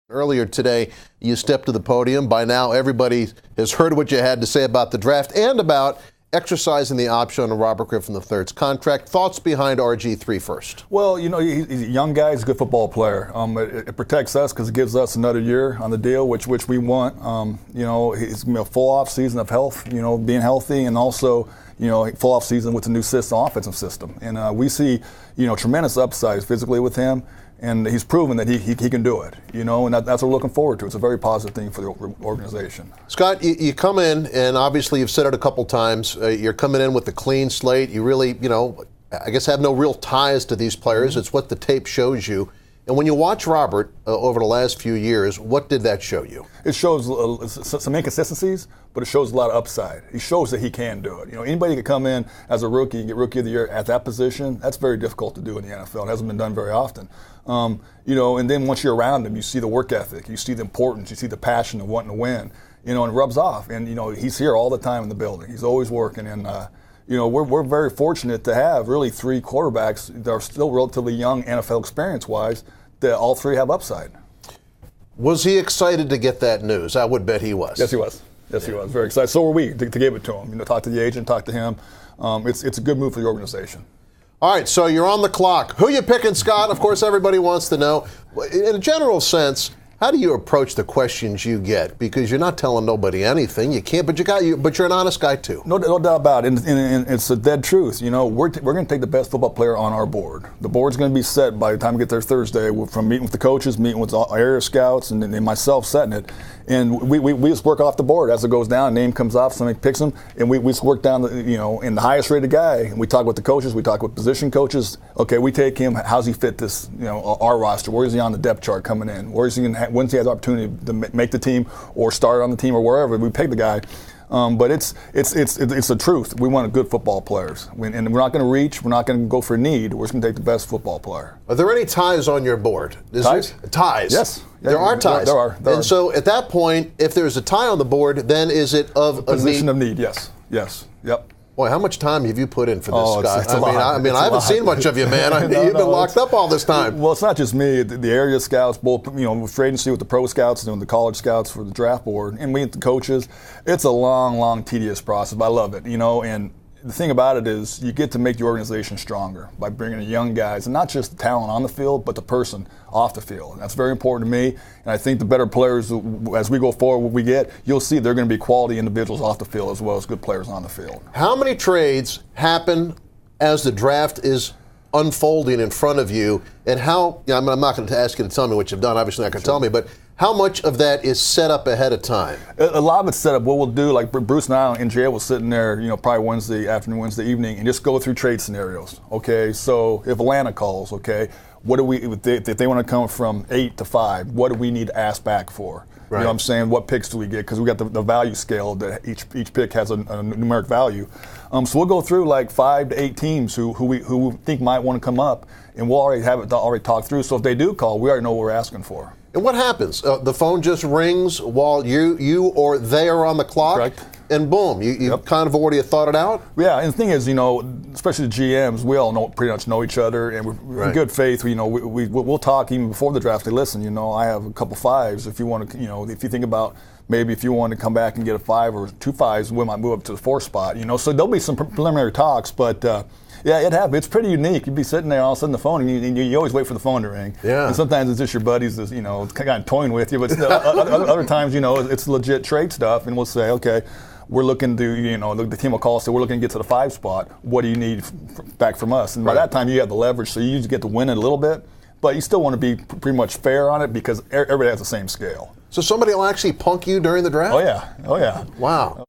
Earlier today, you stepped to the podium. By now, everybody has heard what you had to say about the draft and about exercising the option on Robert Griffin III's contract. Thoughts behind RG3 first? Well, you know, he's a young guy. He's a good football player. It protects us because it gives us another year on the deal, which we want. You know, he's a full off season of health, you know, being healthy, and also, you know, full off season with the new system, offensive system. And we see, you know, tremendous upsides physically with him. And he's proven that he can do it, you know, and that's what we're looking forward to. It's a very positive thing for the organization. Scott, you come in, and obviously you've said it a couple times, you're coming in with a clean slate. You really, you know, I guess have no real ties to these players. Mm-hmm. It's what the tape shows you. And when you watch Robert over the last few years, what did that show you? It shows some inconsistencies, but it shows a lot of upside. He shows that he can do it. You know, anybody could come in as a rookie and get Rookie of the Year at that position. That's very difficult to do in the NFL. It hasn't been done very often. You know, and then once you're around him, you see the work ethic, you see the importance, you see the passion of wanting to win. You know, and it rubs off. And you know, he's here all the time in the building. He's always working, and you know, we're very fortunate to have really three quarterbacks that are still relatively young NFL experience-wise, that all three have upside. Was he excited to get that news? I would bet he was. Yes, he was. Yes, he was. Very excited. So were we to give it to him. You know, talk to the agent, talk to him. It's a good move for the organization. All right, so you're on the clock. Who you picking, Scott? Of course, everybody wants to know. In a general sense, how do you approach the questions you get? Because you're not telling nobody anything. You can't, but you're an honest guy too. No doubt about it. And it's a dead truth. You know, we're going to take the best football player on our board. The board's going to be set by the time we get there Thursday, from meeting with the coaches, meeting with our area scouts, and myself setting it. And we just work off the board as it goes down. Name comes off, somebody picks him, and we just work down, you know, in the highest rated guy. And we talk with the coaches, we talk with position coaches. Okay, we take him. How's he fit this, you know, our roster? Where is he on the depth chart coming in? Where is he going to? When's he has the opportunity to make the team or start on the team or wherever? We pick the guy. But it's the truth. We want good football players, and we're not going to reach. We're not going to go for need. We're just going to take the best football player. Are there any ties on your board? Ties? Ties. Yes. There are ties. There are. So at that point, if there's a tie on the board, then is it of a position of need? Yes. Yes. Yep. Boy, how much time have you put in for this, Scott? It's a lot. I mean, I haven't seen much of you, man. You've been locked up all this time. Well, it's not just me. The area scouts, both, you know, with free agency with the pro scouts, doing the college scouts for the draft board, and we the coaches. It's a long, tedious process, but I love it, you know. And the thing about it is you get to make the organization stronger by bringing in young guys, and not just the talent on the field, but the person off the field. And that's very important to me. And I think the better players, as we go forward, you'll see they're going to be quality individuals off the field as well as good players on the field. How many trades happen as the draft is unfolding in front of you, and how, you know, I'm not going to ask you to tell me what you've done, obviously not going to tell me, but how much of that is set up ahead of time? A lot of it's set up. What we'll do, like Bruce and I in jail was sitting there, you know, probably Wednesday afternoon, Wednesday evening, and just go through trade scenarios. Okay, so if Atlanta calls, okay, what do we, if they want to come from 8 to 5, what do we need to ask back for? Right. You know what I'm saying? What picks do we get? Because we got the value scale that each pick has a numeric value. So we'll go through like 5 to 8 teams who we think might want to come up, and we'll already have it already talked through. So if they do call, we already know what we're asking for. And what happens? The phone just rings while you or they are on the clock? Correct. And boom, you kind of already thought it out? Yeah, and the thing is, you know, especially the GMs, we all pretty much know each other, and we're in good faith. You know, we'll talk even before the draft. Say, listen, you know, I have a couple 5s. If you want to, you know, if you think about maybe if you want to come back and get a 5 or 2 5s, we might move up to the 4th spot. You know, so there'll be some preliminary talks, but yeah, it happens. It's pretty unique. You'd be sitting there all of a sudden the phone, and you always wait for the phone to ring. Yeah. And sometimes it's just your buddies that's, you know, kind of toying with you, but other times, you know, it's legit trade stuff, and we'll say, okay, we're looking to, you know, the team will call and say, we're looking to get to the 5 spot. What do you need back from us? And by that time, you have the leverage, so you usually get to win it a little bit, but you still want to be pretty much fair on it because everybody has the same scale. So somebody will actually punk you during the draft? Oh, yeah. Oh, yeah. Wow.